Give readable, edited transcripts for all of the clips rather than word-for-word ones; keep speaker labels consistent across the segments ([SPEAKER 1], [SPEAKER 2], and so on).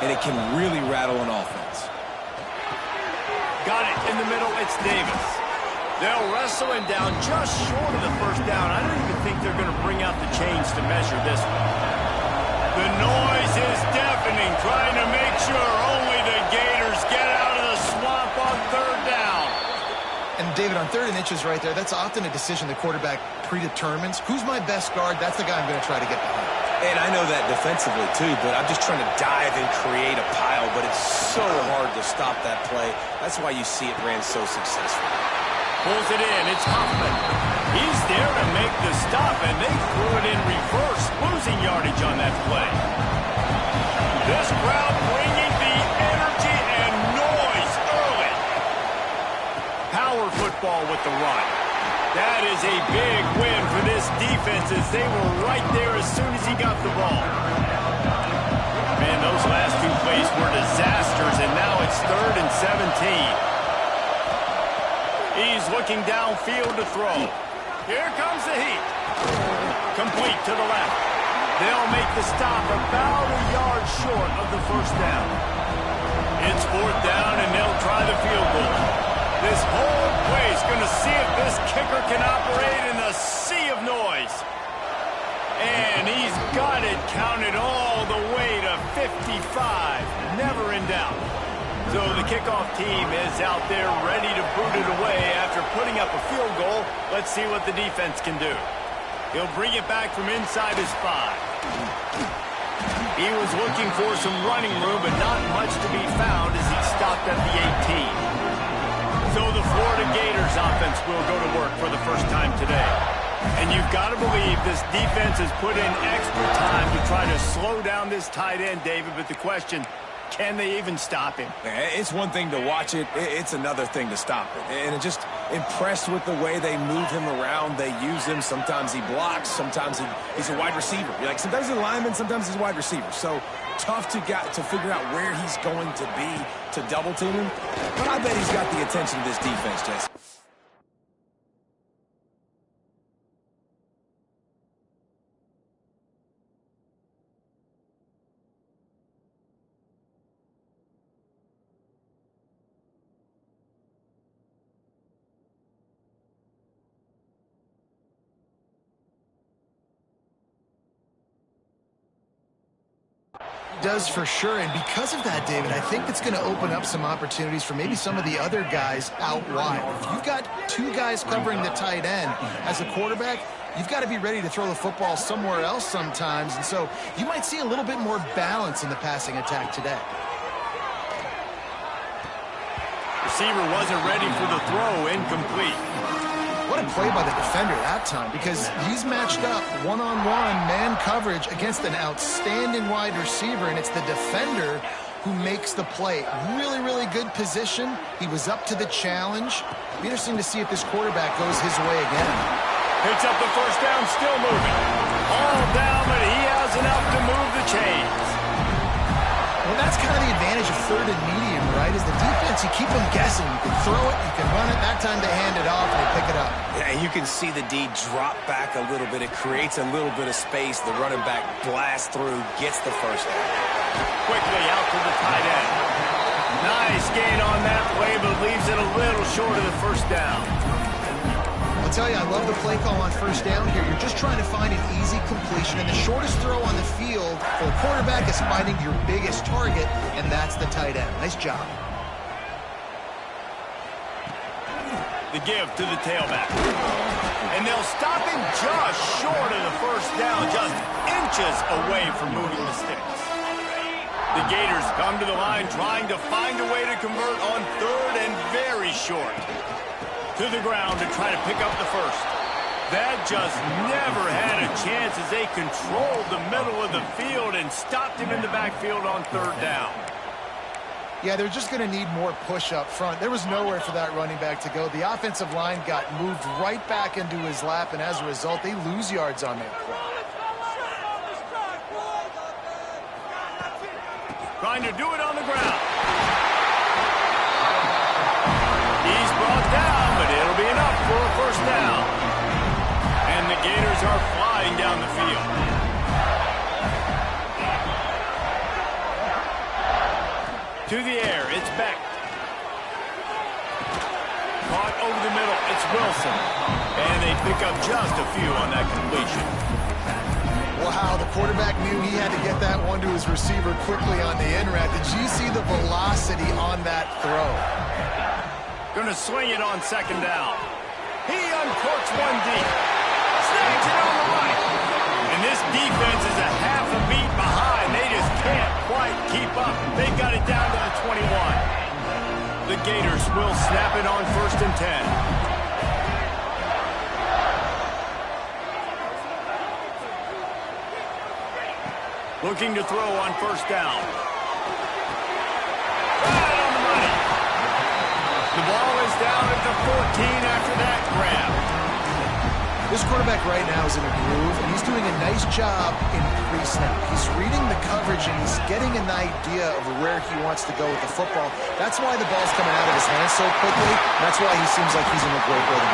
[SPEAKER 1] and it can really rattle an offense.
[SPEAKER 2] Got it in the middle. It's Davis. They'll wrestle him down just short of the first down. I don't even think they're going to bring out the chains to measure this one. The noise is deafening, trying to make sure only the Gators get out of the swamp on third down.
[SPEAKER 3] And, David, on 3rd and inches right there, that's often a decision the quarterback predetermines. Who's my best guard? That's the guy I'm going to try to get behind.
[SPEAKER 1] And I know that defensively, too, but I'm just trying to dive and create a pile, but it's so hard to stop that play. That's why you see it ran so successfully.
[SPEAKER 2] Pulls it in. It's Huffman. He's there to make the stop, and they threw it in reverse, losing yardage on that play. This crowd bringing the energy and noise early. Power football with the run. That is a big win for this defense as they were right there as soon as he got the ball. Man, those last 2 plays were disasters, and now it's 3rd and 17. He's looking downfield to throw. Here comes the heat. Complete to the left. They'll make the stop about a yard short of the first down. It's 4th down, and they'll try the field goal. This whole place going to see if this kicker can operate in the sea of noise. And he's got it counted all the way to 55. Never in doubt. So the kickoff team is out there ready to boot it away after putting up a field goal. Let's see what the defense can do. He'll bring it back from inside his 5. He was looking for some running room, but not much to be found as he stopped at the 18. So the Florida Gators offense will go to work for the first time today. And you've got to believe this defense has put in extra time to try to slow down this tight end, David. But the question, can they even stop him?
[SPEAKER 1] It's one thing to watch it. It's another thing to stop it. And just impressed with the way they move him around. They use him. Sometimes he blocks. Sometimes he's a wide receiver. Like sometimes he's a lineman. Sometimes he's a wide receiver. So tough to figure out where he's going to be to double team him. But I bet he's got the attention of this defense, Jesse.
[SPEAKER 3] Does for sure, and because of that, David, I think it's going to open up some opportunities for maybe some of the other guys out wide. If you've got 2 guys covering the tight end as a quarterback, you've got to be ready to throw the football somewhere else sometimes, and so you might see a little bit more balance in the passing attack today.
[SPEAKER 2] Receiver wasn't ready for the throw, incomplete.
[SPEAKER 3] What a play by the defender that time, because he's matched up one-on-one man coverage against an outstanding wide receiver, and it's the defender who makes the play. Really, really good position. He was up to the challenge. Be interesting to see if this quarterback goes his way again.
[SPEAKER 2] Picks up the first down, still moving. All down, but he has enough to move the chains.
[SPEAKER 3] Well, that's kind of the advantage of 3rd and medium, right? Is the defense, you keep them guessing. You can throw it, you can run it. That time they hand it off and they pick it up.
[SPEAKER 1] Yeah, and you can see the D drop back a little bit. It creates a little bit of space. The running back blasts through, gets the first down.
[SPEAKER 2] Quickly out to the tight end. Nice gain on that play, but leaves it a little short of the first down.
[SPEAKER 3] I'll tell you, I love the play call on first down here. You're just trying to find an easy completion, and the shortest throw on the field for a quarterback is finding your biggest target, and that's the tight end. Nice job.
[SPEAKER 2] The give to the tailback. And they'll stop him just short of the first down, just inches away from moving the sticks. The Gators come to the line trying to find a way to convert on 3rd and very short. To the ground to try to pick up the first. That just never had a chance as they controlled the middle of the field and stopped him in the backfield on 3rd down.
[SPEAKER 3] Yeah, they're just going to need more push up front. There was nowhere for that running back to go. The offensive line got moved right back into his lap, and as a result, they lose yards on that play.
[SPEAKER 2] Trying to do it on the ground. He's brought down, but it'll be enough for a first down. And the Gators are flying down the field. To the air, it's Beck. Caught over the middle, it's Wilson. And they pick up just a few on that completion.
[SPEAKER 3] Wow, the quarterback knew he had to get that one to his receiver quickly on the in route. Did you see the velocity on that throw?
[SPEAKER 2] Going to swing it on second down. He uncorks one deep. Snags it on the right. And this defense is a half a beat behind. They just can't quite keep up. They've got it down to the 21. The Gators will snap it on 1st and 10. Looking to throw on 1st down. Right on the money. The ball is down at the 14 after that grab.
[SPEAKER 3] This quarterback right now is in a groove, and he's doing a nice job in pre-snap. He's reading the coverage, and he's getting an idea of where he wants to go with the football. That's why the ball's coming out of his hands so quickly. That's why he seems like he's in a great rhythm.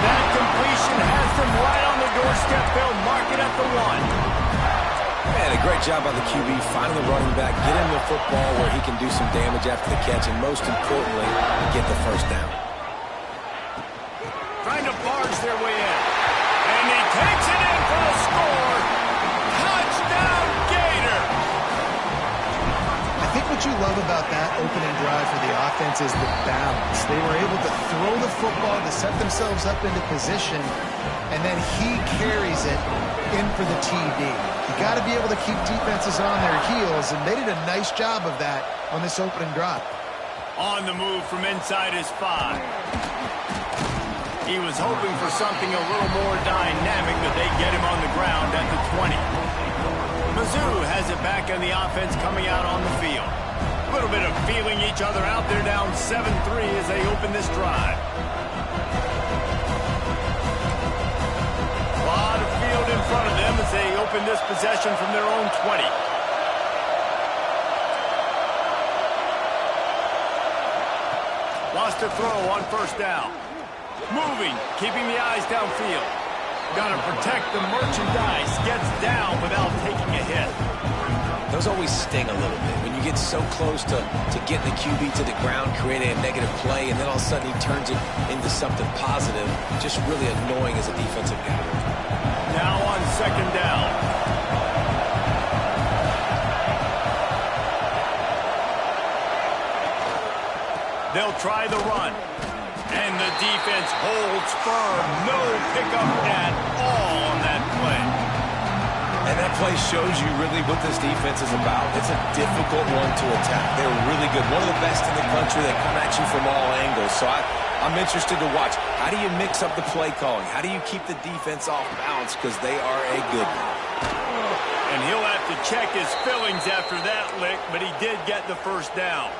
[SPEAKER 2] That completion has them right on the doorstep. They'll mark it at the 1.
[SPEAKER 1] Man, a great job by the QB, finding the running back, get him the football where he can do some damage after the catch, and most importantly, get the 1st down.
[SPEAKER 2] Trying to barge their way in. And he takes it in for the score. Touchdown, Gator!
[SPEAKER 3] I think what you love about that opening drive for the offense is the balance. They were able to throw the football to set themselves up into position, and then he carries it in for the TD. You got to be able to keep defenses on their heels, and they did a nice job of that on this opening drive.
[SPEAKER 2] On the move from inside his 5. He was hoping for something a little more dynamic, but they get him on the ground at the 20. Mizzou has it back on the offense coming out on the field. A little bit of feeling each other out there, down 7-3 as they open this drive. A lot of field in front of them as they open this possession from their own 20. Wants to throw on 1st down. Moving, keeping the eyes downfield. Got to protect the merchandise. Gets down without taking a hit.
[SPEAKER 1] Those always sting a little bit. When you get so close to getting the QB to the ground, creating a negative play, and then all of a sudden he turns it into something positive, just really annoying as a defensive guy.
[SPEAKER 2] Now on 2nd down. They'll try the run. And the defense holds firm. No pickup at all on that play.
[SPEAKER 1] And that play shows you really what this defense is about. It's a difficult one to attack. They're really good. One of the best in the country. They come at you from all angles. So I'm interested to watch. How do you mix up the play calling? How do you keep the defense off balance? Because they are a good one.
[SPEAKER 2] And he'll have to check his fillings after that lick, but he did get the 1st down.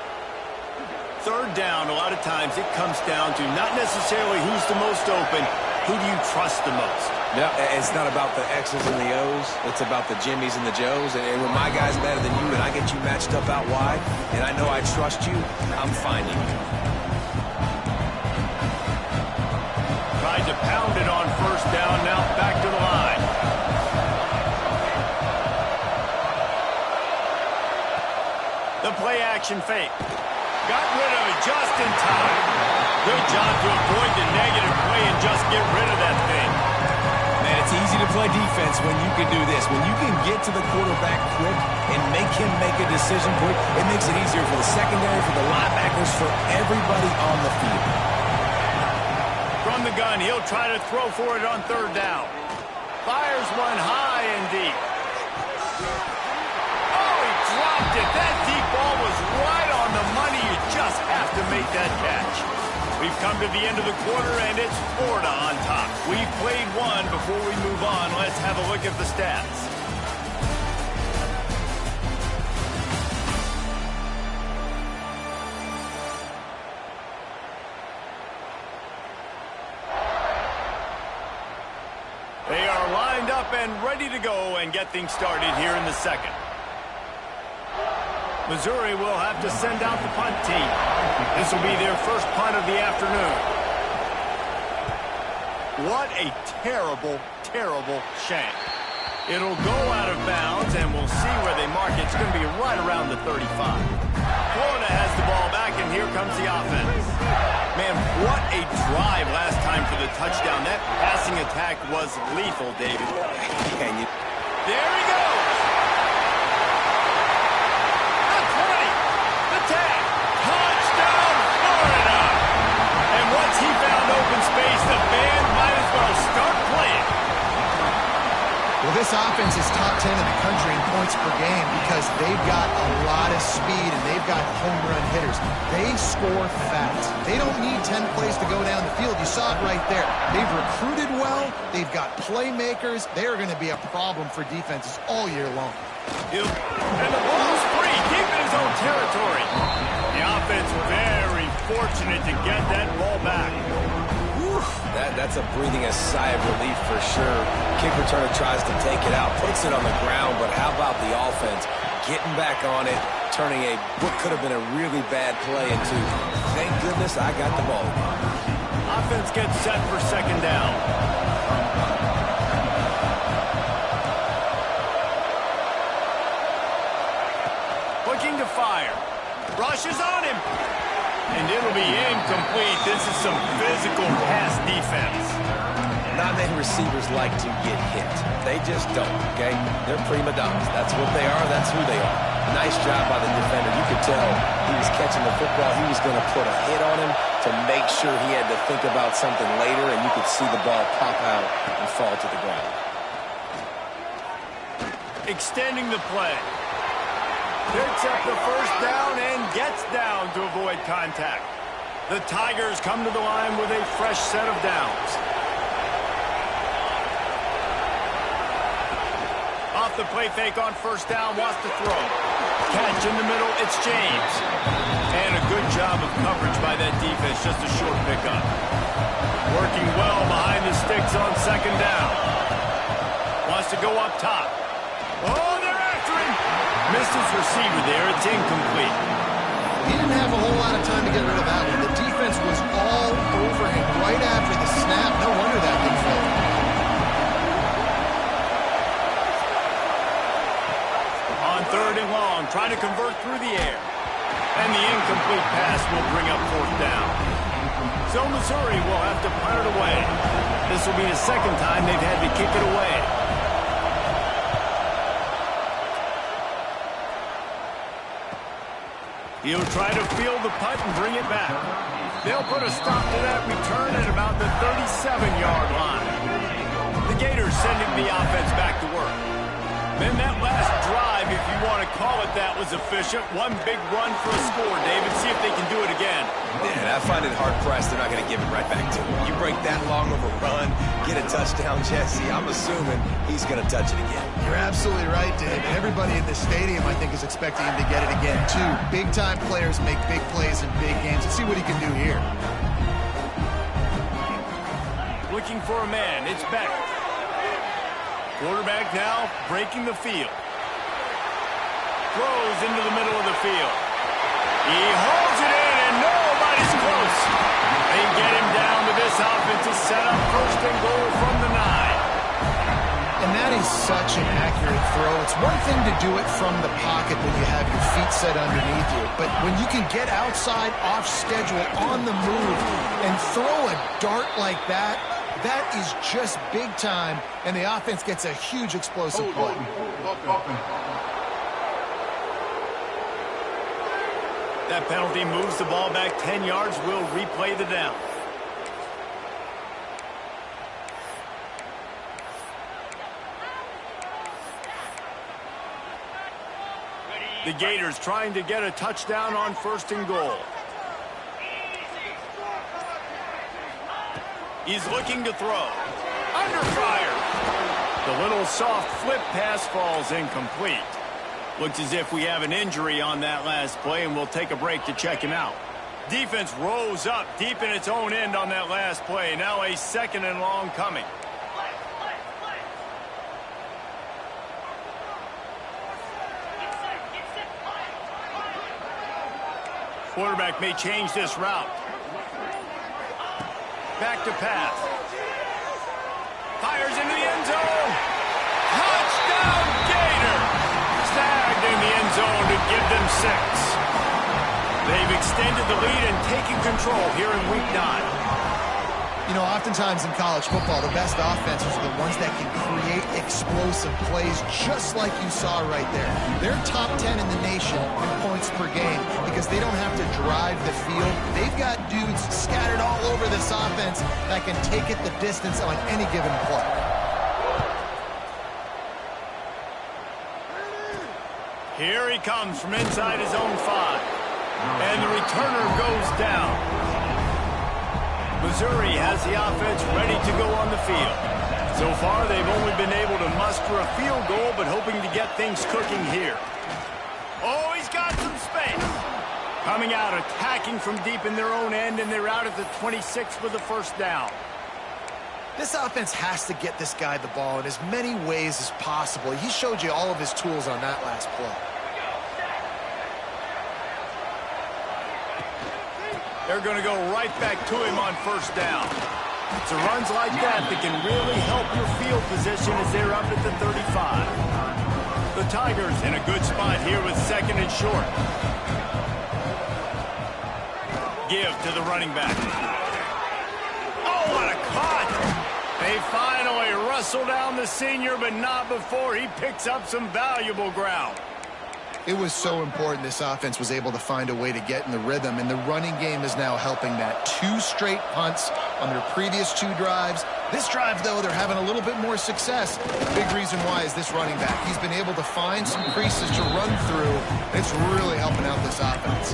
[SPEAKER 2] 3rd down, a lot of times it comes down to not necessarily who's the most open, who do you trust the most?
[SPEAKER 1] Yeah, it's not about the X's and the O's. It's about the Jimmies and the Joes. And when my guy's better than you and I get you matched up out wide, and I know I trust you, I'm finding you.
[SPEAKER 2] Tried to pound it on 1st down, now back to the line. The play action fake. Got rid of it just in time. Good job to avoid the negative play and just get rid of that thing.
[SPEAKER 1] Man, it's easy to play defense when you can do this. When you can get to the quarterback quick and make him make a decision quick, it makes it easier for the secondary, for the linebackers, for everybody on the field.
[SPEAKER 2] From the gun, he'll try to throw for it on 3rd down. Fires one high and deep. Oh, he dropped it. That deep ball was right on the money. You just have to make that catch. We've come to the end of the quarter, and it's Florida on top. We've played one. Before we move on, let's have a look at the stats. They are lined up and ready to go and get things started here in the 2nd. Missouri will have to send out the punt team. This will be their first punt of the afternoon. What a terrible, terrible shank. It'll go out of bounds, and we'll see where they mark it. It's going to be right around the 35. Florida has the ball back, and here comes the offense. Man, what a drive last time for the touchdown. That passing attack was lethal, David.
[SPEAKER 1] And you...
[SPEAKER 2] There he goes. The 20. The tag. Touchdown, Florida. And once he found open space, the band might as well start playing.
[SPEAKER 3] Well, this offense is top 10 in the country in points per game because they've got a lot of speed and they've got home run hitters. They score fast. They don't need 10 plays to go down the field. You saw it right there. They've recruited well. They've got playmakers. They are going to be a problem for defenses all year long.
[SPEAKER 2] And the ball's free, deep in his own territory. The offense very fortunate to get that ball back.
[SPEAKER 1] That's a breathing a sigh of relief for sure. Kick returner tries to take it out, puts it on the ground, but how about the offense getting back on it, turning what could have been a really bad play into, thank goodness I got the ball.
[SPEAKER 2] Offense gets set for second down. Looking to fire. Rushes on him. And it'll be incomplete. This is some physical pass defense.
[SPEAKER 1] Not many receivers like to get hit. They just don't, okay? They're prima donnas. That's what they are. That's who they are. Nice job by the defender. You could tell he was catching the football. He was going to put a hit on him to make sure he had to think about something later, and you could see the ball pop out and fall to the ground.
[SPEAKER 2] Extending the play. Picks up the first down and gets down to avoid contact. The Tigers come to the line with a fresh set of downs. Off the play fake on first down, wants to throw. Catch in the middle, it's James. And a good job of coverage by that defense, just a short pickup. Working well behind the sticks on second down. Wants to go up top. Oh, they're after him. Missed his receiver there. It's incomplete.
[SPEAKER 3] He didn't have a whole lot of time to get rid of that one. The defense was all over him right after the snap. No wonder that thing fell.
[SPEAKER 2] On third and long, trying to convert through the air. And the incomplete pass will bring up fourth down. So Missouri will have to punt it away. This will be the second time they've had to kick it away. He'll try to field the punt and bring it back. They'll put a stop to that return at about the 37-yard line. The Gators sending the offense back to work. Then that last drive, if you want to call it that, was efficient. One big run for a score, David. See if they can do it again.
[SPEAKER 1] Yeah, I find it hard-pressed they're not going to give it right back to him. You break that long of a run, get a touchdown, Jesse, I'm assuming he's going to touch it again.
[SPEAKER 3] You're absolutely right, Dave. Everybody in the stadium, I think, is expecting him to get it again, too. Big-time players make big plays in big games. Let's see what he can do here.
[SPEAKER 2] Looking for a man. It's Beck. Quarterback now breaking the field. Throws into the middle of the field. He holds it in, and nobody's close. They get him down to this offensive setup. First and goal from the 9.
[SPEAKER 3] And that is such an accurate throw. It's one thing to do it from the pocket when you have your feet set underneath you, but when you can get outside, off schedule, on the move, and throw a dart like that, that is just big time, and the offense gets a huge explosive play.
[SPEAKER 2] That penalty moves the ball back 10 yards. We'll replay the down. The Gators trying to get a touchdown on first and goal. He's looking to throw. Under fire. The little soft flip pass falls incomplete. Looks as if we have an injury on that last play, and we'll take a break to check him out. Defense rose up deep in its own end on that last play. Now a second and long coming. Quarterback may change this route. Back to pass. Fires into the end zone. Touchdown, Gator! Snagged in the end zone to give them 6. They've extended the lead and taken control here in Week 9.
[SPEAKER 3] You know, oftentimes in college football, the best offenses are the ones that can create explosive plays just like you saw right there. They're top 10 in the nation in points per game because they don't have to drive the field. They've got dudes scattered all over this offense that can take it the distance on any given play.
[SPEAKER 2] Here he comes from inside his own 5. And the returner goes down. Missouri has the offense ready to go on the field. So far, they've only been able to muster a field goal, but hoping to get things cooking here. Oh, he's got some space. Coming out, attacking from deep in their own end, and they're out at the 26 for the first down.
[SPEAKER 3] This offense has to get this guy the ball in as many ways as possible. He showed you all of his tools on that last play.
[SPEAKER 2] They're going to go right back to him on first down. It's the runs like that that can really help your field position as they're up at the 35. The Tigers in a good spot here with second and short. Give to the running back. Oh, what a cut! They finally wrestle down the senior, but not before he picks up some valuable ground.
[SPEAKER 3] It was so important this offense was able to find a way to get in the rhythm, and the running game is now helping that. 2 straight punts on their previous 2 drives. This drive, though, they're having a little bit more success. Big reason why is this running back. He's been able to find some creases to run through. It's really helping out this offense.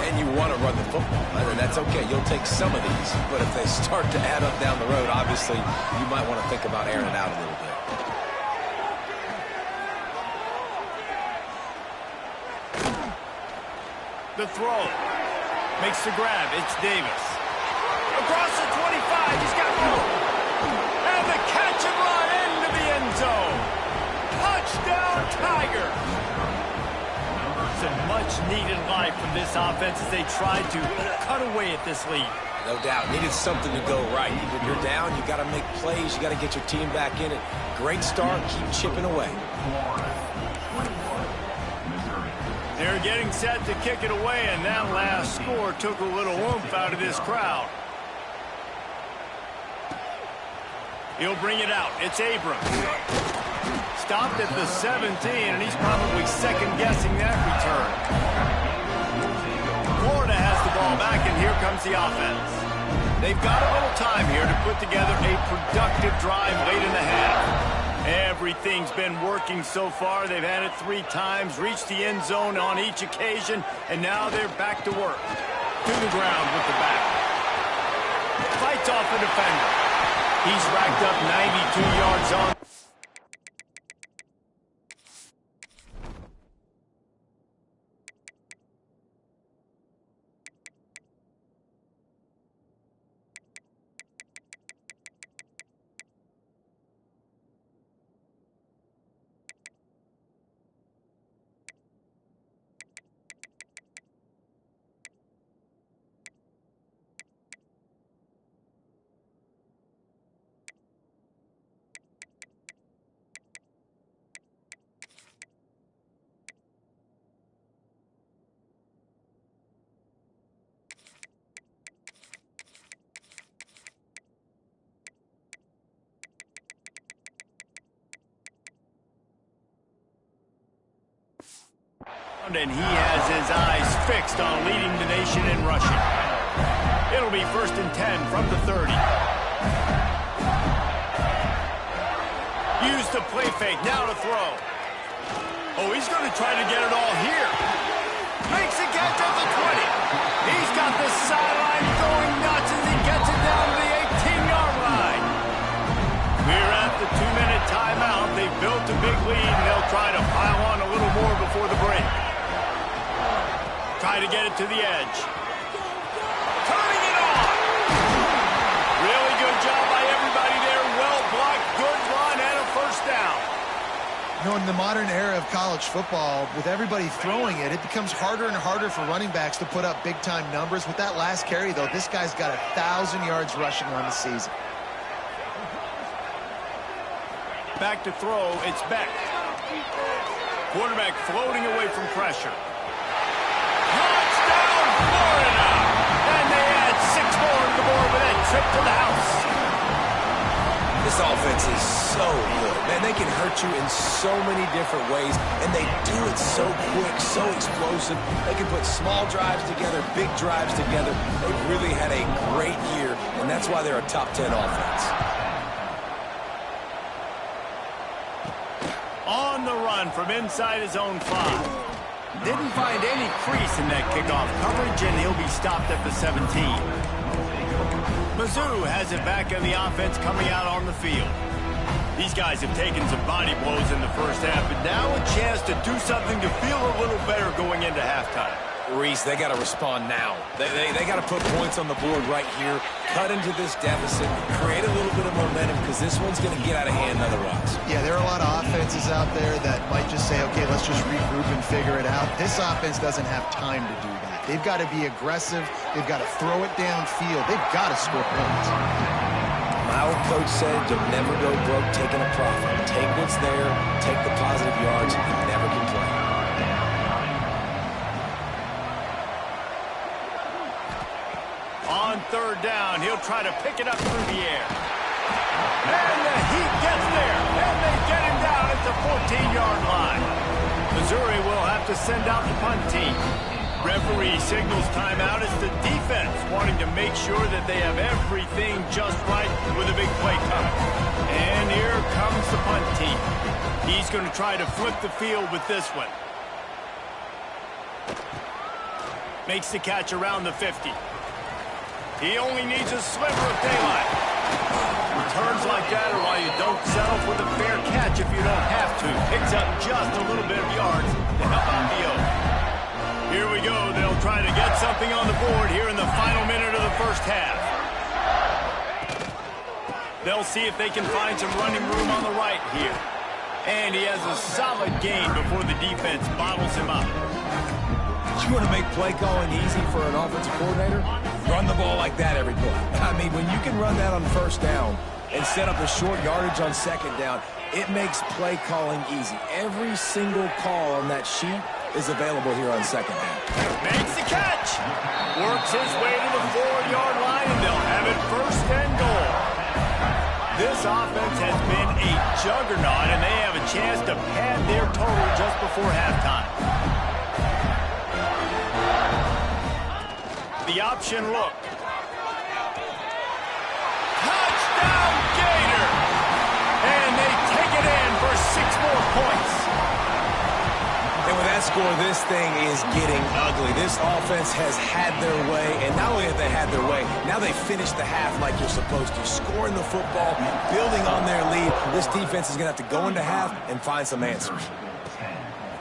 [SPEAKER 1] And you want to run the football, and that's okay. You'll take some of these, but if they start to add up down the road, obviously, you might want to think about airing it out a little bit.
[SPEAKER 2] The throw. Makes the grab. It's Davis. Across the 25. He's got room. And the catch and run into the end zone. Touchdown, Tigers. Some much-needed life from this offense as they tried to cut away at this lead.
[SPEAKER 1] No doubt. Needed something to go right. When you're down, you got to make plays. You got to get your team back in it. Great start. Keep chipping away.
[SPEAKER 2] They're getting set to kick it away, and that last score took a little oomph out of this crowd. He'll bring it out. It's Abrams. Stopped at the 17, and he's probably second-guessing that return. Florida has the ball back, and here comes the offense. They've got a little time here to put together a productive drive late in the half. Everything's been working so far. They've had it 3 times, reached the end zone on each occasion, and now they're back to work. To the ground with the back. Fights off a defender. He's racked up 92 yards on. And he has his eyes fixed on leading the nation in rushing. It'll be 1st and 10 from the 30. Use the play fake, now to throw. Oh, he's going to try to get it all here. Makes the catch at the 20. He's got the sideline going nuts as he gets it down to the 18-yard line. We're at the 2-minute timeout. They've built a big lead, and they'll try to pile on a little more before the break. Try to get it to the edge. Turning it on. Really good job by everybody there. Well blocked, good run, and a first down.
[SPEAKER 3] You know, in the modern era of college football, with everybody throwing it, it becomes harder and harder for running backs to put up big-time numbers. With that last carry, though, this guy's got 1,000 yards rushing on the season.
[SPEAKER 2] Back to throw, it's Beck. Quarterback floating away from pressure. Touchdown! to the board with that trip to the house.
[SPEAKER 1] This offense is so good. Man, they can hurt you in so many different ways, and they do it so quick, so explosive. They can put small drives together, big drives together. They've really had a great year, and that's why they're a top 10 offense.
[SPEAKER 2] On the run from inside his own 5. Didn't find any crease in that kickoff coverage, and he'll be stopped at the 17. Mizzou has it back in the offense coming out on the field. These guys have taken some body blows in the first half, but now a chance to do something to feel a little better going into halftime.
[SPEAKER 1] Reese, they got to respond now. They got to put points on the board right here, cut into this deficit, create a little bit of momentum, because this one's going to get out of hand otherwise.
[SPEAKER 3] Yeah, there are a lot of offenses out there that might just say, okay, let's just regroup and figure it out. This offense doesn't have time to do that. They've got to be aggressive. They've got to throw it downfield. They've got to score points.
[SPEAKER 1] My old coach said you'll never go broke taking a profit. Take what's there, take the positive yards, and never complain.
[SPEAKER 2] On third down, he'll try to pick it up through the air. And the Heat gets there, and they get him down at the 14-yard line. Missouri will have to send out the punt team. Referee signals timeout as the defense wanting to make sure that they have everything just right with a big play coming. And here comes the punt team. He's going to try to flip the field with this one. Makes the catch around the 50. He only needs a sliver of daylight. Returns like that are why you don't settle for the fair catch if you don't have to. Picks up just a little bit of yards to help out the Oaks. Here we go. They'll try to get something on the board here in the final minute of the first half. They'll see if they can find some running room on the right here. And he has a solid gain before the defense bottles him up.
[SPEAKER 1] You want to make play calling easy for an offensive coordinator? Run the ball like that every play. I mean, when you can run that on first down and set up a short yardage on second down, it makes play calling easy. Every single call on that sheet is available here on second half.
[SPEAKER 2] Makes the catch. Works his way to the 4-yard line, and they'll have it first and goal. This offense has been a juggernaut, and they have a chance to pad their total just before halftime. The option look. Touchdown, Gator! And they take it in for 6 more points.
[SPEAKER 1] And with that score, this thing is getting ugly. This offense has had their way, and not only have they had their way, now they finished the half like you're supposed to, scoring the football, building on their lead. This defense is going to have to go into half and find some answers.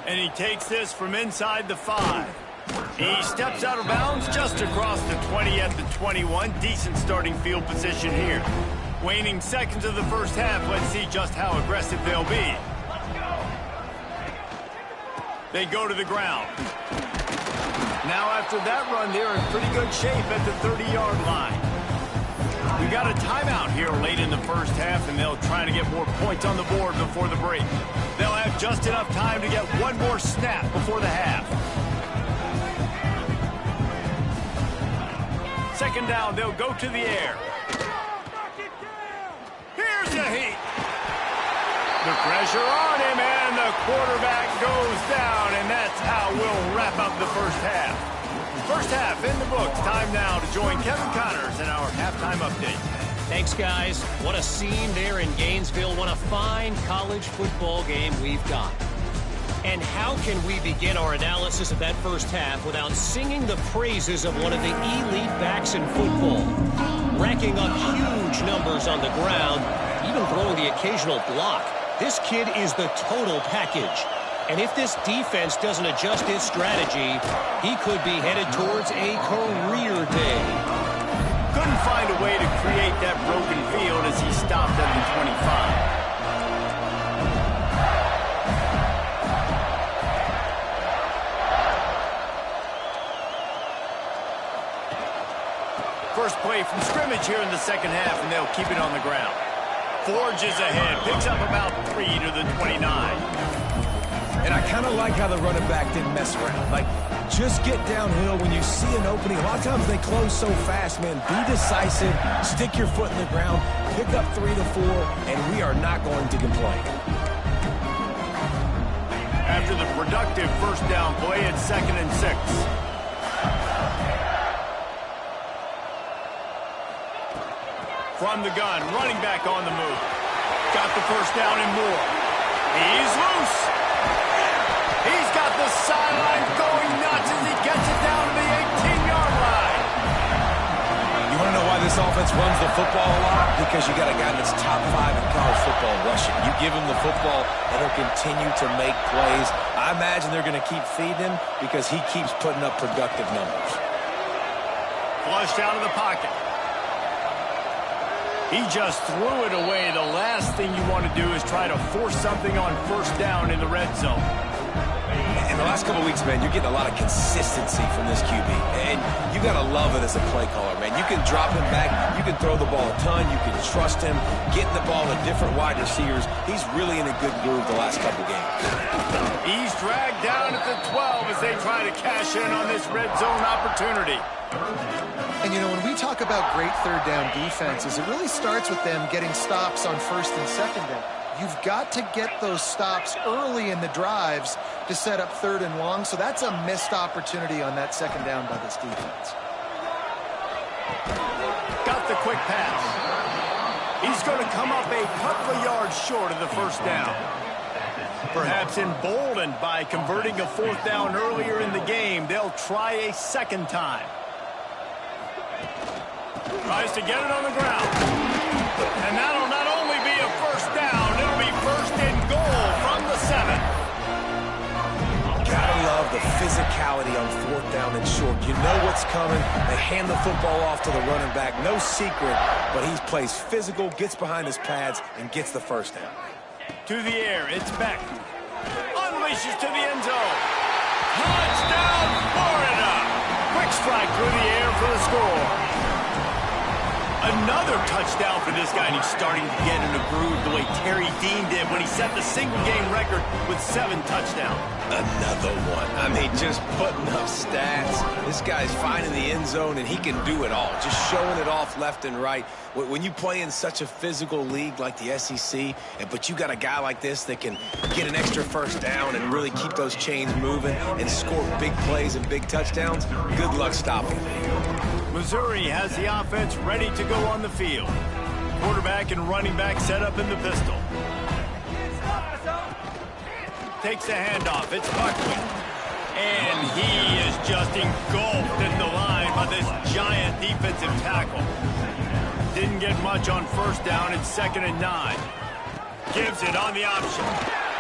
[SPEAKER 2] And he takes this from inside the 5. He steps out of bounds just across the 20 at the 21. Decent starting field position here. Waning seconds of the first half. Let's see just how aggressive they'll be. They go to the ground. Now after that run, they're in pretty good shape at the 30-yard line. We got a timeout here late in the first half, and they'll try to get more points on the board before the break. They'll have just enough time to get one more snap before the half. Second down, they'll go to the air. Here's the Heat. The pressure on him, and the quarterback goes down, and that's how we'll wrap up the first half. First half in the books. Time now to join Kevin Connors in our halftime update.
[SPEAKER 4] Thanks, guys. What a scene there in Gainesville. What a fine college football game we've got. And how can we begin our analysis of that first half without singing the praises of one of the elite backs in football? Racking up huge numbers on the ground, even throwing the occasional block. This kid is the total package. And if this defense doesn't adjust its strategy, he could be headed towards a career day.
[SPEAKER 2] Couldn't find a way to create that broken field as he stopped at the 25. First play from scrimmage here in the second half, and they'll keep it on the ground. Forges ahead, picks up about 3 to the 29.
[SPEAKER 1] And I kind of like how the running back didn't mess around. Like, just get downhill when you see an opening. A lot of times they close so fast, man. Be decisive, stick your foot in the ground, pick up 3 to 4, and we are not going to complain.
[SPEAKER 2] After the productive first down play, it's 2nd and 6. From the gun, running back on the move. Got the first down and more. He's loose. He's got the sideline going nuts as he gets it down to the 18-yard line.
[SPEAKER 1] You want to know why this offense runs the football a lot? Because you got a guy that's top 5 in college football rushing. You give him the football, and he'll continue to make plays. I imagine they're going to keep feeding him because he keeps putting up productive numbers.
[SPEAKER 2] Flushed out of the pocket. He just threw it away. The last thing you want to do is try to force something on first down in the red zone.
[SPEAKER 1] In the last couple of weeks, man, you're getting a lot of consistency from this QB. And you got to love it as a play caller, man. You can drop him back. You can throw the ball a ton. You can trust him. Getting the ball to different wide receivers. He's really in a good groove the last couple games.
[SPEAKER 2] He's dragged down at the 12 as they try to cash in on this red zone opportunity.
[SPEAKER 3] And, you know, when we talk about great third down defenses, it really starts with them getting stops on first and second down. You've got to get those stops early in the drives to set up third and long, so that's a missed opportunity on that second down by this defense.
[SPEAKER 2] Got the quick pass. He's going to come up a couple of yards short of the first down. Perhaps emboldened by converting a fourth down earlier in the game, they'll try a second time. Tries to get it on the ground. And that'll not only be a first down, it'll be first and goal from the 7.
[SPEAKER 1] Gotta love the physicality on fourth down and short. You know what's coming. They hand the football off to the running back. No secret, but he plays physical, gets behind his pads, and gets the first down.
[SPEAKER 2] To the air, it's Beck. Unleashes to the end zone. Touchdown, Florida! Quick strike through the air for the score. Another touchdown for this guy, and he's starting to get in a groove the way Terry Dean did when he set the single-game record with 7 touchdowns.
[SPEAKER 1] Another one. I mean, just putting up stats. This guy's finding the end zone, and he can do it all. Just showing it off left and right. When you play in such a physical league like the SEC, but you got a guy like this that can get an extra first down and really keep those chains moving and score big plays and big touchdowns, good luck stopping him.
[SPEAKER 2] Missouri has the offense ready to go on the field. Quarterback and running back set up in the pistol. Takes the handoff. It's Buckley. And he is just engulfed in the line by this giant defensive tackle. Didn't get much on first down. It's 2nd and 9. Gives it on the option.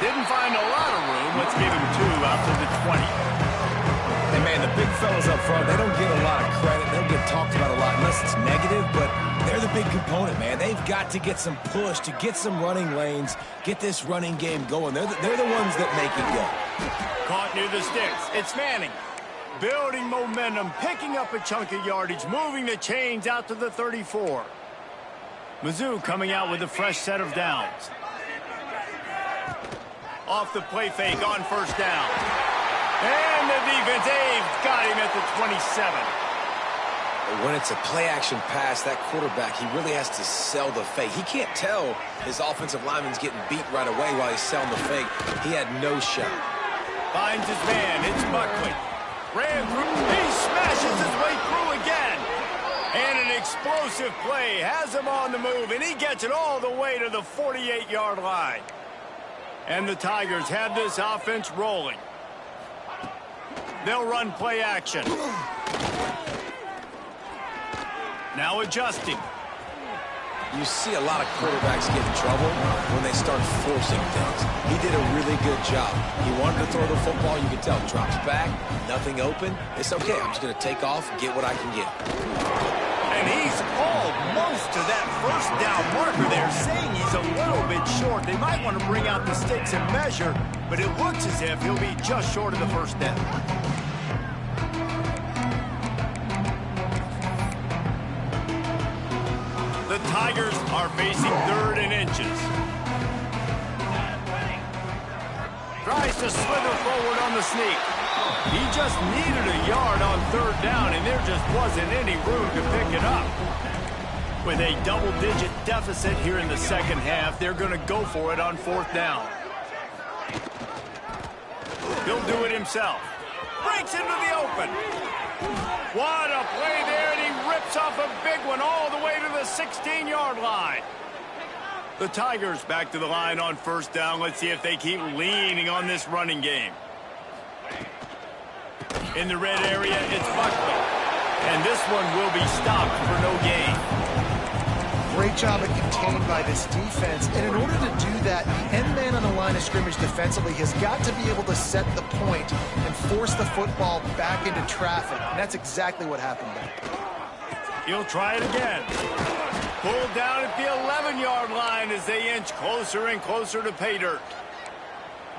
[SPEAKER 2] Didn't find a lot of room. Let's give him 2 out to the 20.
[SPEAKER 1] And, man, the big fellas up front, they don't get a lot of credit. They don't get talked about a lot unless it's negative, but they're the big component, man. They've got to get some push, to get some running lanes, get this running game going. They're the ones that make it go.
[SPEAKER 2] Caught near the sticks. It's Manning. Building momentum, picking up a chunk of yardage, moving the chains out to the 34. Mizzou coming out with a fresh set of downs. Off the play fake on first down. And the defense, they've got him at the 27.
[SPEAKER 1] When it's a play-action pass, that quarterback, he really has to sell the fake. He can't tell his offensive lineman's getting beat right away while he's selling the fake. He had no shot.
[SPEAKER 2] Finds his man. It's Buckley. Ran through. He smashes his way through again. And an explosive play has him on the move, and he gets it all the way to the 48-yard line. And the Tigers have this offense rolling. They'll run play action. Now adjusting.
[SPEAKER 1] You see a lot of quarterbacks get in trouble when they start forcing things. He did a really good job. He wanted to throw the football. You can tell. Drops back, nothing open. It's okay. I'm just going to take off and get what I can get.
[SPEAKER 2] And he's almost to that first down marker there, saying he's a little bit short. They might want to bring out the sticks and measure, but it looks as if he'll be just short of the first down. The Tigers are facing 3rd and inches. Tries to slither forward on the sneak. He just needed a yard on third down, and there just wasn't any room to pick it up. With a double-digit deficit here in the second half, they're going to go for it on fourth down. He'll do it himself. Breaks into the open. What a play there, and he rips off a big one all the way to the 16-yard line. The Tigers back to the line on first down. Let's see if they keep leaning on this running game. In the red area, it's Buckley. And this one will be stopped for no gain.
[SPEAKER 3] Great job at contained by this defense. And in order to do that, the end man on the line of scrimmage defensively has got to be able to set the point and force the football back into traffic. And that's exactly what happened there.
[SPEAKER 2] He'll try it again. Pulled down at the 11-yard line as they inch closer and closer to pay dirt.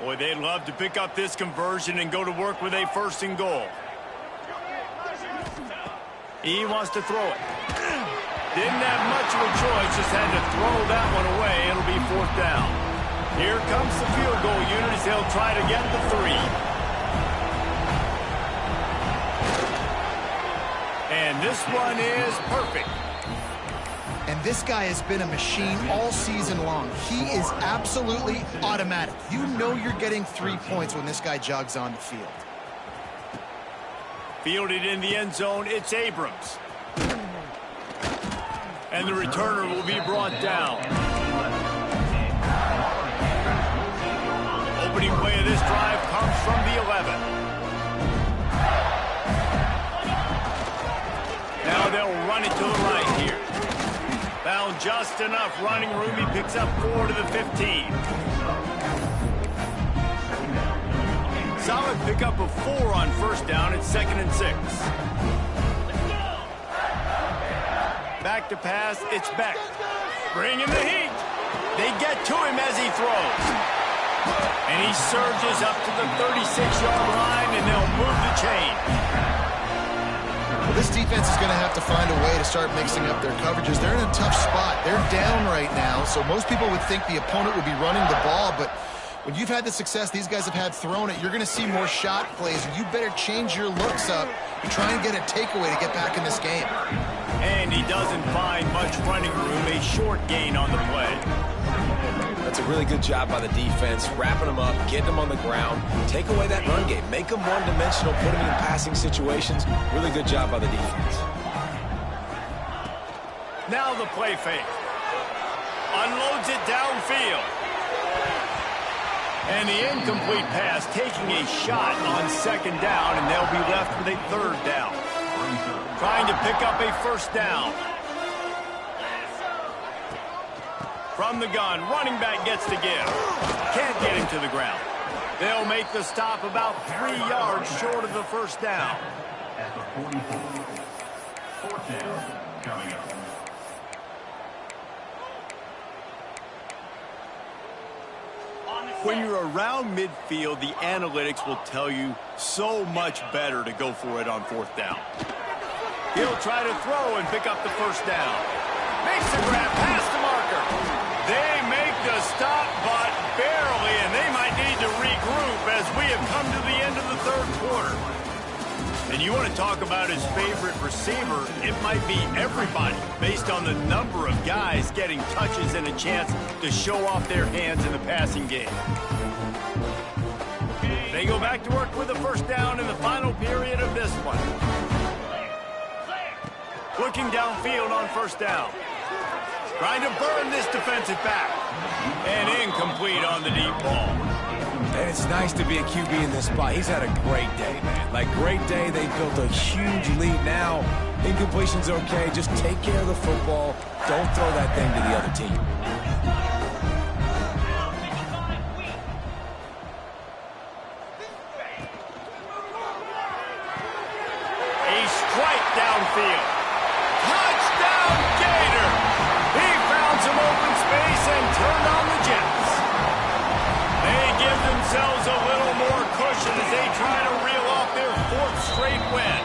[SPEAKER 2] Boy, they'd love to pick up this conversion and go to work with a first and goal. He wants to throw it. Didn't have much of a choice, just had to throw that one away. It'll be fourth down. Here comes the field goal unit as they'll try to get the 3. And this one is perfect.
[SPEAKER 3] And this guy has been a machine all season long. He is absolutely automatic. You know you're getting 3 points when this guy jogs on the field.
[SPEAKER 2] Fielded in the end zone, it's Abrams. And the returner will be brought down. Opening play of this drive comes from the 11. Now they'll run it to the right here. Found just enough running room. He picks up 4 to the 15. Solid pickup of 4 on first down. It's 2nd and 6. Back to pass. It's Beck. Bringing the heat. They get to him as he throws. And he surges up to the 36-yard line, and they'll move the chain.
[SPEAKER 3] Well, this defense is going to have to find a way to start mixing up their coverages. They're in a tough spot. They're down right now, so most people would think the opponent would be running the ball, but when you've had the success these guys have had throwing it, you're going to see more shot plays. You better change your looks up and try and get a takeaway to get back in this game.
[SPEAKER 2] And he doesn't find much running room, a short gain on the play.
[SPEAKER 1] That's a really good job by the defense, wrapping them up, getting them on the ground, take away that run game, make them one-dimensional, put them in passing situations. Really good job by the defense.
[SPEAKER 2] Now the play fake. Unloads it downfield. And the incomplete pass taking a shot on 2nd down, and they'll be left with a 3rd down. Trying to pick up a first down. From the gun, running back gets to give. Can't get him to the ground. They'll make the stop about 3 yards short of the first down.
[SPEAKER 5] At the 44, 4th down coming up.
[SPEAKER 2] When you're around midfield, the analytics will tell you so much better to go for it on 4th down. He'll try to throw and pick up the first down. Makes the grab past the marker. They make the stop, but barely, and they might need to regroup as we have come to the end of the 3rd quarter. And you want to talk about his favorite receiver, it might be everybody, based on the number of guys getting touches and a chance to show off their hands in the passing game. They go back to work with the first down in the final period of this one. Looking downfield on first down. Trying to burn this defensive back. And incomplete on the deep ball.
[SPEAKER 1] And it's nice to be a QB in this spot. He's had a great day, man. Like, great day. They built a huge lead now. Incompletion's okay. Just take care of the football. Don't throw that thing to the other team.
[SPEAKER 2] A strike downfield. Touchdown, Gator! He found some open space and turned on the Jets. They give themselves a little more cushion as they try to reel off their 4th straight win.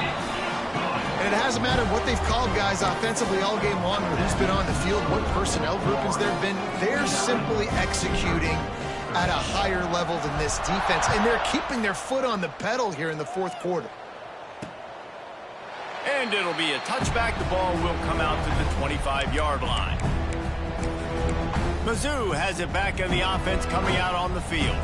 [SPEAKER 3] And it hasn't mattered what they've called guys offensively all game long, or who's been on the field, what personnel groupings there have been. They're simply executing at a higher level than this defense, and they're keeping their foot on the pedal here in the fourth quarter.
[SPEAKER 2] And it'll be a touchback. The ball will come out to the 25-yard line. Mizzou has it back in the offense coming out on the field.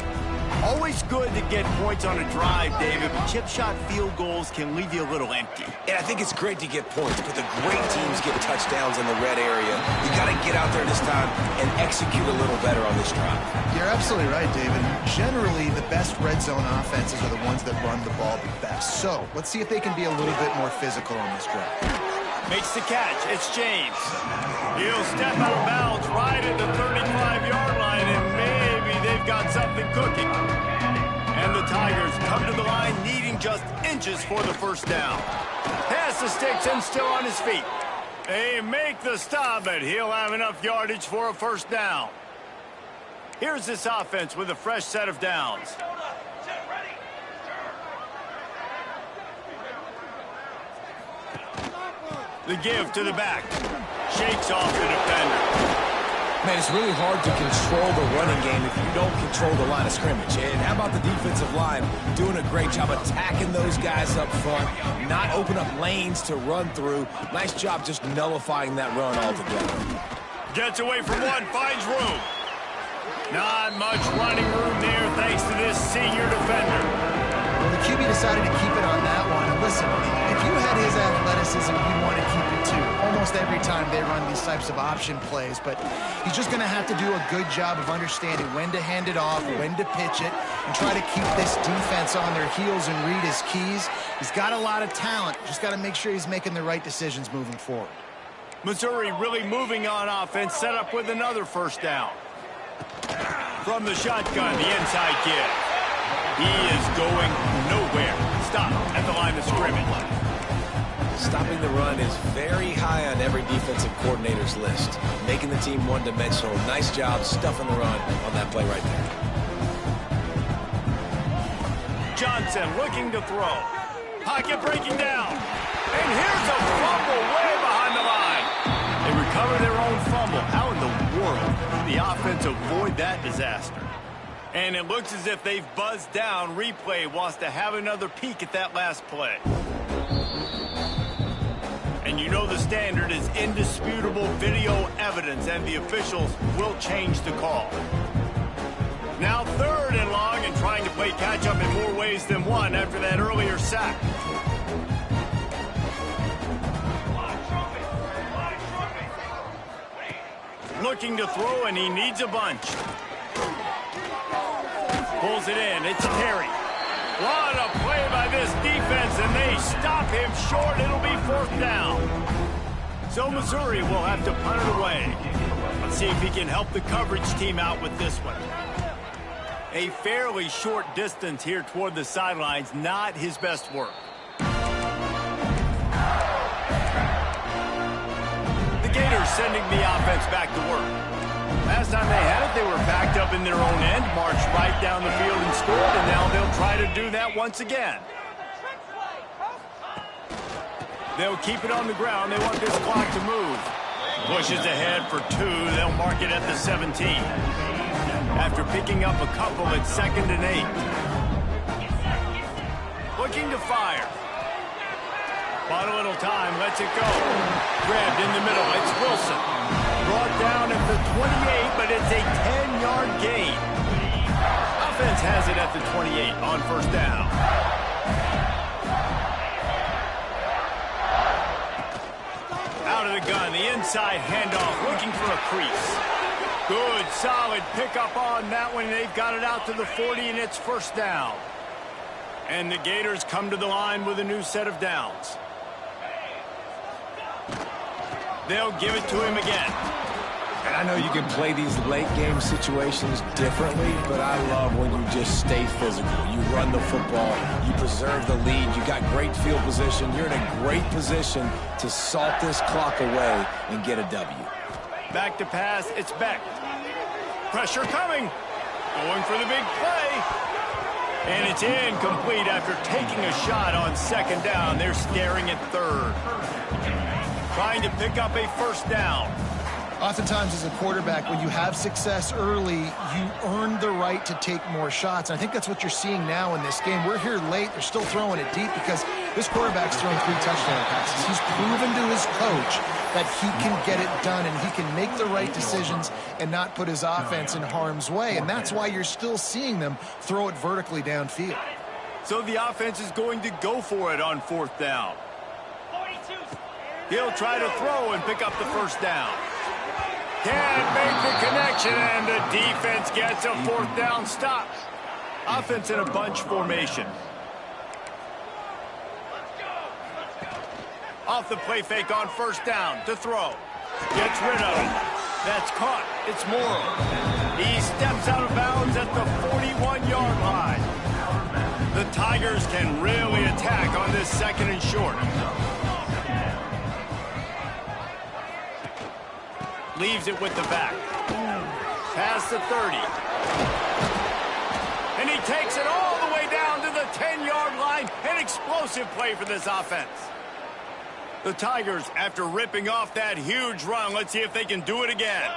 [SPEAKER 2] Always good to get points on a drive, David, but chip shot field goals can leave you a little empty.
[SPEAKER 1] And I think it's great to get points, but the great teams get touchdowns in the red area. You got to get out there this time and execute a little better on this drive.
[SPEAKER 3] You're absolutely right, David. Generally, the best red zone offenses are the ones that run the ball the best. So let's see if they can be a little bit more physical on this drive.
[SPEAKER 2] Makes the catch. It's James. He'll step out of bounds right at the 35-yard line, and maybe they've got something cooking. And the Tigers come to the line needing just inches for the first down. Pass the sticks and still on his feet. They make the stop, but he'll have enough yardage for a first down. Here's this offense with a fresh set of downs. The give to the back. Shakes off the defender.
[SPEAKER 1] Man, it's really hard to control the running game if you don't control the line of scrimmage. And how about the defensive line doing a great job attacking those guys up front, not open up lanes to run through. Nice job just nullifying that run altogether.
[SPEAKER 2] Gets away from one, finds room. Not much running room there thanks to this senior defender.
[SPEAKER 3] Well, the QB decided to keep it on that one. And listen, if you had his athleticism, you'd want to keep it too. Almost every time they run these types of option plays, but he's just going to have to do a good job of understanding when to hand it off, when to pitch it, and try to keep this defense on their heels and read his keys. He's got a lot of talent. Just got to make sure he's making the right decisions moving forward.
[SPEAKER 2] Missouri really moving on offense, set up with another first down. From the shotgun, the inside give. He is going nowhere. Stop at the line of scrimmage.
[SPEAKER 1] Stopping the run is very high on every defensive coordinator's list. Making the team one-dimensional. Nice job stuffing the run on that play right there.
[SPEAKER 2] Johnson looking to throw. Pocket breaking down. And here's a fumble way behind the line. They recover their own fumble. How in the world did the offense avoid that disaster? And it looks as if they've buzzed down. Replay wants to have another peek at that last play. And you know the standard is indisputable video evidence, and the officials will change the call. Now 3rd and long, and trying to play catch-up in more ways than one after that earlier sack. Looking to throw, and he needs a bunch. Pulls it in. It's Terry. What a play by this defense, and they stop him short. It'll be 4th down. So Missouri will have to punt it away. Let's see if he can help the coverage team out with this one. A fairly short distance here toward the sidelines, not his best work. The Gators sending the offense back to work. Last time they had it, they were backed up in their own end, marched right down the field and scored, and now they'll try to do that once again. They'll keep it on the ground. They want this clock to move. Pushes ahead for 2. They'll mark it at the 17. After picking up a couple, it's 2nd and 8. Looking to fire. Bought a little time, lets it go. Grabbed in the middle, it's Wilson. Brought down at the 28, but it's a 10-yard gain. Offense has it at the 28 on 1st down. Out of the gun, the inside handoff, looking for a crease. Good, solid pickup on that one. They've got it out to the 40, and it's 1st down. And the Gators come to the line with a new set of downs. They'll give it to him again.
[SPEAKER 1] And I know you can play these late-game situations differently, but I love when you just stay physical. You run the football. You preserve the lead. You got great field position. You're in a great position to salt this clock away and get a W.
[SPEAKER 2] Back to pass. It's Beck. Pressure coming. Going for the big play. And it's incomplete after taking a shot on 2nd down. They're staring at 3rd. Trying to pick up a 1st down.
[SPEAKER 3] Oftentimes as a quarterback, when you have success early, you earn the right to take more shots. And I think that's what you're seeing now in this game. We're here late. They're still throwing it deep because this quarterback's thrown 3 touchdown passes. He's proven to his coach that he can get it done and he can make the right decisions and not put his offense in harm's way. And that's why you're still seeing them throw it vertically downfield.
[SPEAKER 2] So the offense is going to go for it on 4th down. He'll try to throw and pick up the first down. Can't make the connection, and the defense gets a 4th down stop. Offense in a bunch formation. Off the play fake on 1st down to throw. Gets rid of it. That's caught. It's Morrow. He steps out of bounds at the 41-yard line. The Tigers can really attack on this 2nd and short. Leaves it with the back. Past the 30. And he takes it all the way down to the 10-yard line. An explosive play for this offense. The Tigers, after ripping off that huge run, let's see if they can do it again.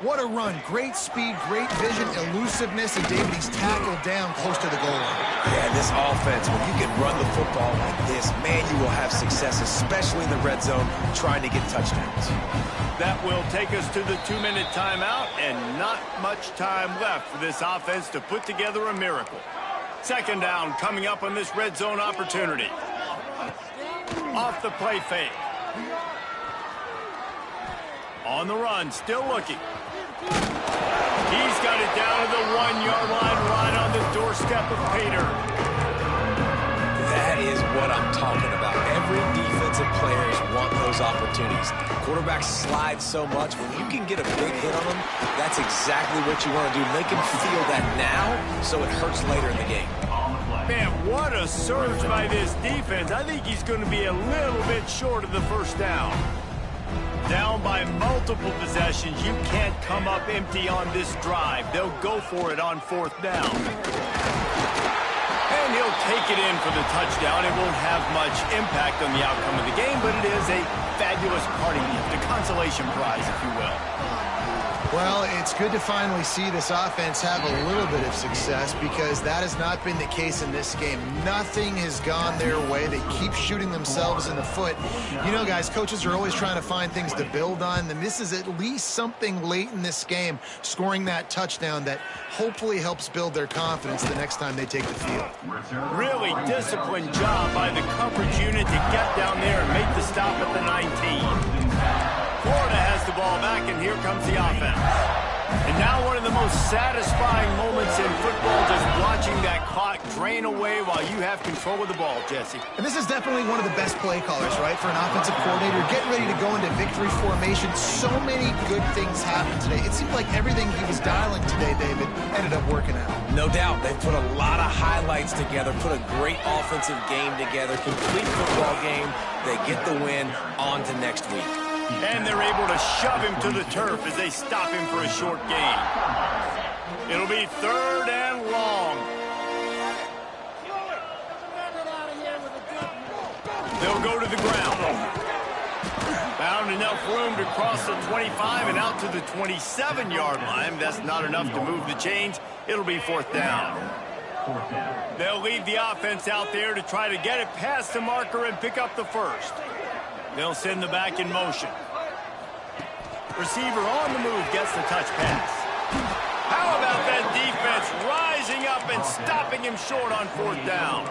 [SPEAKER 3] What a run. Great speed, great vision, elusiveness, and David, he's tackled down close to the goal line.
[SPEAKER 1] Yeah, this offense, when you can run the football like this, man, you will have success, especially in the red zone, trying to get touchdowns.
[SPEAKER 2] That will take us to the 2-minute timeout, and not much time left for this offense to put together a miracle. 2nd down coming up on this red zone opportunity. Off the play fake. On the run, still looking. He's got it down to the 1-yard line, right on the doorstep of Pater.
[SPEAKER 1] That is what I'm talking about. Every defensive players want those opportunities. Quarterbacks slide so much. When you can get a big hit on them, that's exactly what you want to do. Make him feel that now so it hurts later in the game.
[SPEAKER 2] Man, what a surge by this defense. I think he's going to be a little bit short of the 1st down. Down by multiple possessions. You can't come up empty on this drive. They'll go for it on 4th down. And he'll take it in for the touchdown. It won't have much impact on the outcome of the game, but it is a fabulous parting gift, a consolation prize, if you will.
[SPEAKER 3] Well, it's good to finally see this offense have a little bit of success because that has not been the case in this game. Nothing has gone their way. They keep shooting themselves in the foot. You know, guys, coaches are always trying to find things to build on, and this is at least something late in this game, scoring that touchdown that hopefully helps build their confidence the next time they take the field.
[SPEAKER 2] Really disciplined job by the coverage unit to get down there and make the stop at the 19. Florida has the ball back, and here comes the offense. And now one of the most satisfying moments in football, just watching that clock drain away while you have control of the ball, Jesse.
[SPEAKER 3] And this is definitely one of the best play callers, right, for an offensive coordinator. Getting ready to go into victory formation. So many good things happened today. It seemed like everything he was dialing today, David, ended up working out.
[SPEAKER 1] No doubt. They put a lot of highlights together, put a great offensive game together, complete football game. They get the win. On to next week.
[SPEAKER 2] And they're able to shove him to the turf as they stop him for a short gain. It'll be 3rd and long. They'll go to the ground. Found enough room to cross the 25 and out to the 27-yard line. That's not enough to move the chains. It'll be 4th down. They'll leave the offense out there to try to get it past the marker and pick up the first. They'll send the back in motion. Receiver on the move gets the touch pass. How about that defense rising up and stopping him short on 4th down?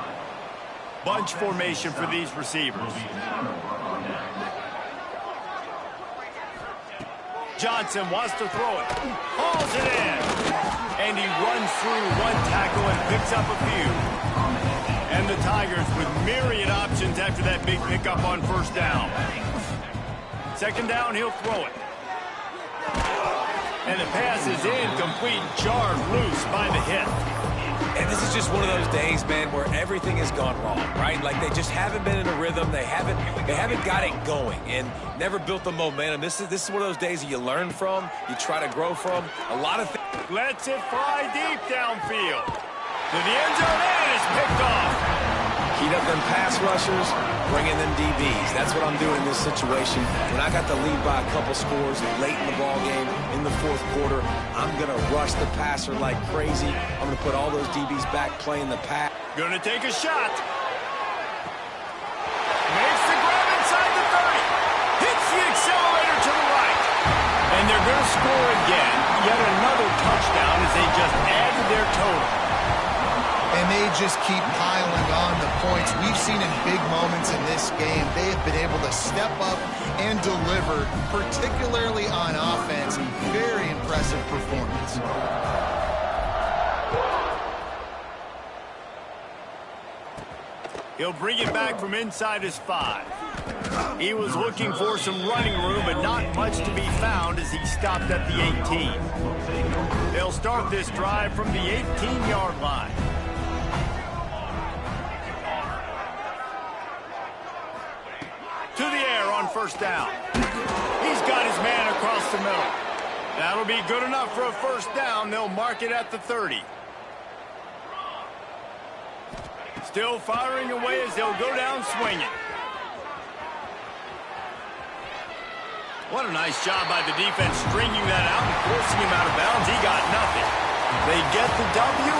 [SPEAKER 2] Bunch formation for these receivers. Johnson wants to throw it. Hauls it in. And he runs through one tackle and picks up a few. And the Tigers with myriad options after that big pickup on 1st down. 2nd down, he'll throw it. And the pass is incomplete, jarred loose by the hit.
[SPEAKER 1] And this is just one of those days, man, where everything has gone wrong, right? Like they just haven't been in a rhythm. They haven't got it going and never built the momentum. This is one of those days that you learn from, you try to grow from. A lot of things.
[SPEAKER 2] Lets it fly deep downfield. To the end zone, and it's picked off.
[SPEAKER 1] Heat up them pass rushers, bring in them DBs. That's what I'm doing in this situation. When I got the lead by a couple scores late in the ball game, in the fourth quarter, I'm going to rush the passer like crazy. I'm going to put all those DBs back playing the pass.
[SPEAKER 2] Going to take a shot. Makes the grab inside the 30. Hits the accelerator to the right. And they're going to score again. Yet another touchdown as they just added their total.
[SPEAKER 3] And they just keep piling on the points. We've seen in big moments in this game, they have been able to step up and deliver, particularly on offense. Very impressive performance.
[SPEAKER 2] He'll bring it back from inside his 5. He was looking for some running room, but not much to be found as he stopped at the 18. They'll start this drive from the 18-yard line. To the air on first down. He's got his man across the middle. That'll be good enough for a first down. They'll mark it at the 30. Still firing away as they'll go down swinging. What a nice job by the defense stringing that out and forcing him out of bounds. He got nothing. They get the W